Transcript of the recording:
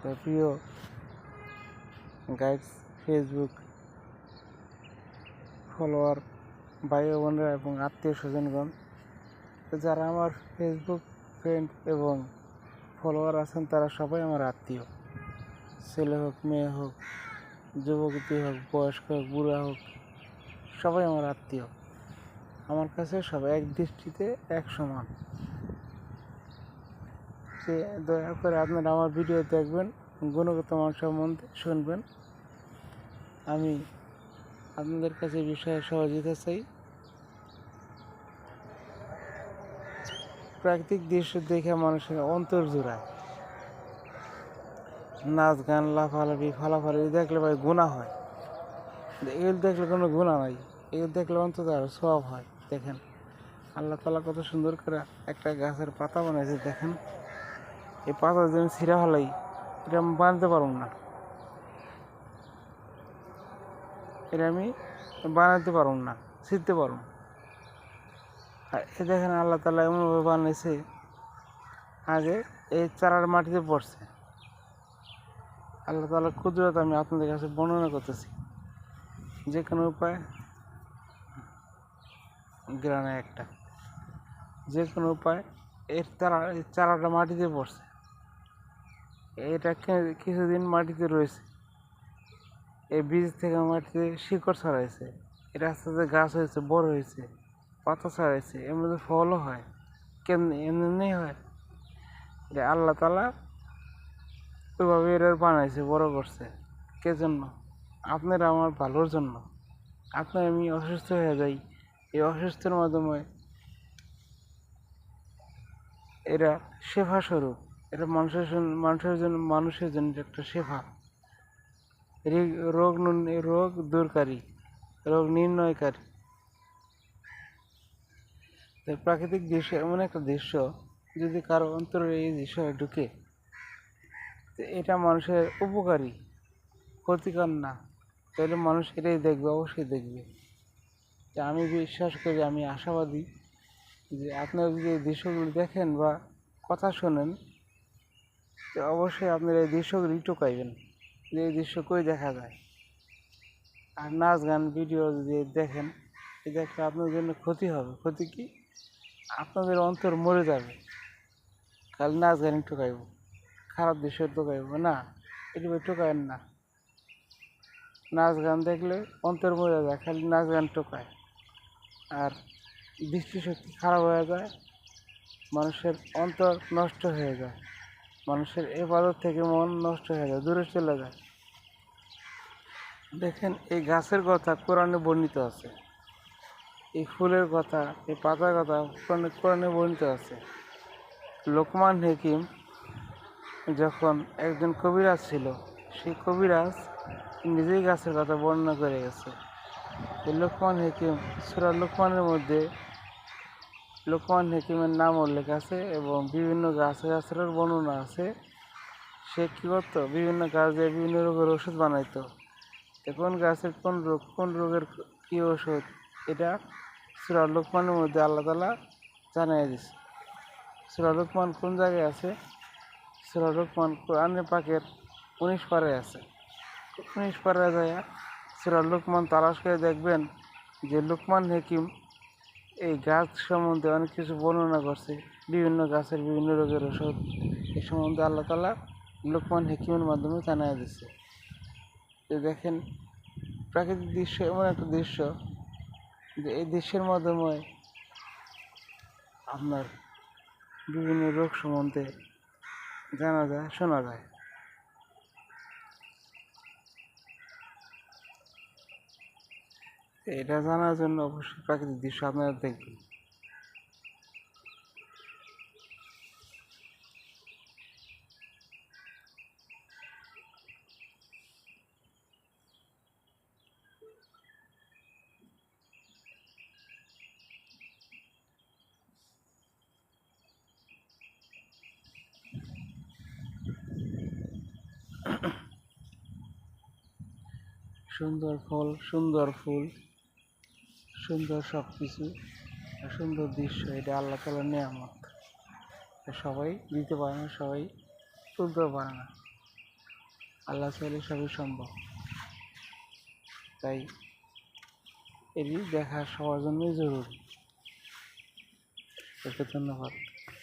তো প্রিয় guides Facebook follower ভাই বোনেরা এবং আত্মীয় স্বজনগণ, যারা আমার ফেসবুক ফ্রেন্ড এবং ফলোয়ার আছেন তারা সবাই আমার আত্মীয়। ছেলে হোক, মেয়ে হোক, যুবতী হোক, বয়স্ক হোক, বুড়া হোক, সবাই আমার আত্মীয়। আমার কাছে সবাই এক দৃষ্টিতে এক সমান। যে দয়া করে আপনারা আমার ভিডিও দেখবেন, গুণগত মান সম্বন্ধে শুনবেন। আমি আপনাদের কাছে বিষয়ে সহযোগিতা চাই। প্রাকৃতিক দৃশ্য দেখে মানুষের অন্তর জোড়ায়। নাচ গান, লাফালাফি, ফালাফালি দেখলে ভাই গুনাহ হয়। এগুলো দেখলে কোনো গুনাহ নাই, এগুলো দেখলে অন্তত আরো সওয়াব হয়। দেখেন আল্লাহ তাআলা কত সুন্দর করে একটা গাছের পাতা বানাইছে। দেখেন এই পাতা যদি আমি ছিঁড়া ফেলাই, এটা আমি বানাতে পারব না, এটা আমি বানাতে পারব না, ছিঁড়তে পারব। আর এ দেখেন আল্লাহ তাআলা এমনভাবে বানাইছে, আগে এই চারার মাটিতে পড়ছে। আল্লাহ তাআলার কুদরত আমি আপনাদের কাছে বর্ণনা করতেছি। যে কোনো উপায় গ্রামে একটা, যে কোনো উপায় এর চারাটা মাটিতে পড়ছে। এটা কিছুদিন মাটিতে রয়েছে, এই বীজ থেকে মাটিতে শিকড় ছড়াইছে, এটা আস্তে আস্তে গাছ হয়েছে, বড় হয়েছে, পাতা ছড়াইছে, এর মধ্যে ফলও হয়। কেমনি এমনি হয়? এটা আল্লাহ তাআলা ওইভাবে এরা বানাইছে, বড় করছে। কে জন্য? আপনারা আমার ভালোর জন্য। আপনার আমি অসুস্থ হয়ে যাই, এই অসুস্থের মাধ্যমে এরা শেফা স্বরূপ। এটা মানুষের জন্য একটা শেফা, রোগ দূরকারী, রোগ নির্ণয়কারী। তাই প্রাকৃতিক দৃশ্য এমন একটা দৃশ্য, যদি কারো অন্তরে এই দৃশ্য ঢুকে, এটা মানুষের উপকারী, ক্ষতিকর না, তাহলে মানুষ এটাই দেখবে, অবশ্যই দেখবে। আমি বিশ্বাস করি, আমি আশাবাদী যে আপনারা যদি এই দৃশ্যগুলি দেখেন বা কথা শোনেন, তো অবশ্যই আপনারা এই দৃশ্যগুলি টুকাইবেন যে এই দৃশ্য কই দেখা যায়। আর নাচ গান ভিডিও যদি দেখেন, এই দেখলে আপনার জন্য ক্ষতি হবে। ক্ষতি কি? আপনাদের অন্তর মরে যাবে। খালি নাচ গান টুকাইব, খারাপ দৃশ্য টুকাইব না, এগুলো টুকায়েন না। নাচ গান দেখলে অন্তর মরে যায়, খালি নাচ গান টোকায়, আর দৃষ্টিশক্তি খারাপ হয়ে যায়, মানুষের অন্তর নষ্ট হয়ে যায়, মানুষের ইবাদত থেকে মন নষ্ট হয়ে যায়, দূরে চলে যায়। দেখেন এই গাছের কথা কোরআনে বর্ণিত আছে, এই ফুলের কথা, এই পাতার কথা কোরআনে বর্ণিত আছে। লোকমান হাকিম যখন একজন কবিরাজ ছিল, সেই কবিরাজ নিজেই গাছের কথা বর্ণনা করে গেছে। লোকমান হাকিম সূরা লোকমানের মধ্যে লোকমান হাকিমের নাম উল্লেখ আছে এবং বিভিন্ন গাছের বর্ণনা আছে। সে কী করতো? বিভিন্ন গাছ দিয়ে বিভিন্ন রোগের ওষুধ বানাইতো। কোন গাছের কোন রোগের কী ওষুধ, এটা সূরা লোকমানের মধ্যে আল্লাহ তাআলা জানিয়ে দিছে। সূরা লোকমান কোন জায়গায় আছে? সূরা লোকমান কোরআনে পাকের 19 পারায় আছে। 19 পারায় যায় সূরা লোকমান তালাশ করে দেখবেন যে লোকমান হাকিম এই গাছ সম্বন্ধে অনেক কিছু বর্ণনা করছে। বিভিন্ন গাছের বিভিন্ন রোগের ওষুধ এ সম্বন্ধে আল্লাহ তাআলা লোকমান হাকিমের মাধ্যমে জানিয়ে দিচ্ছে। তো দেখেন প্রাকৃতিক দৃশ্য এমন একটা দৃশ্য যে এই দৃশ্যের মাধ্যমে আপনার বিভিন্ন রোগ সম্বন্ধে জানা যায়, শোনা যায়। এটা জানার জন্য অবশ্যই প্রাকৃতিক দৃশ্য আপনারা দেখবেন। সুন্দর ফল, সুন্দর ফুল, সুন্দর সব কিছু, সুন্দর দৃশ্য, এটা আল্লাহ তাআলার নিয়ামত। সবাই দিতে পারে না, সবাই তুলতেও পারে না। আল্লাহ চাইলে সবই সম্ভব। তাই এটি দেখা সবার জন্যই জরুরি। ওকে ধন্যবাদ।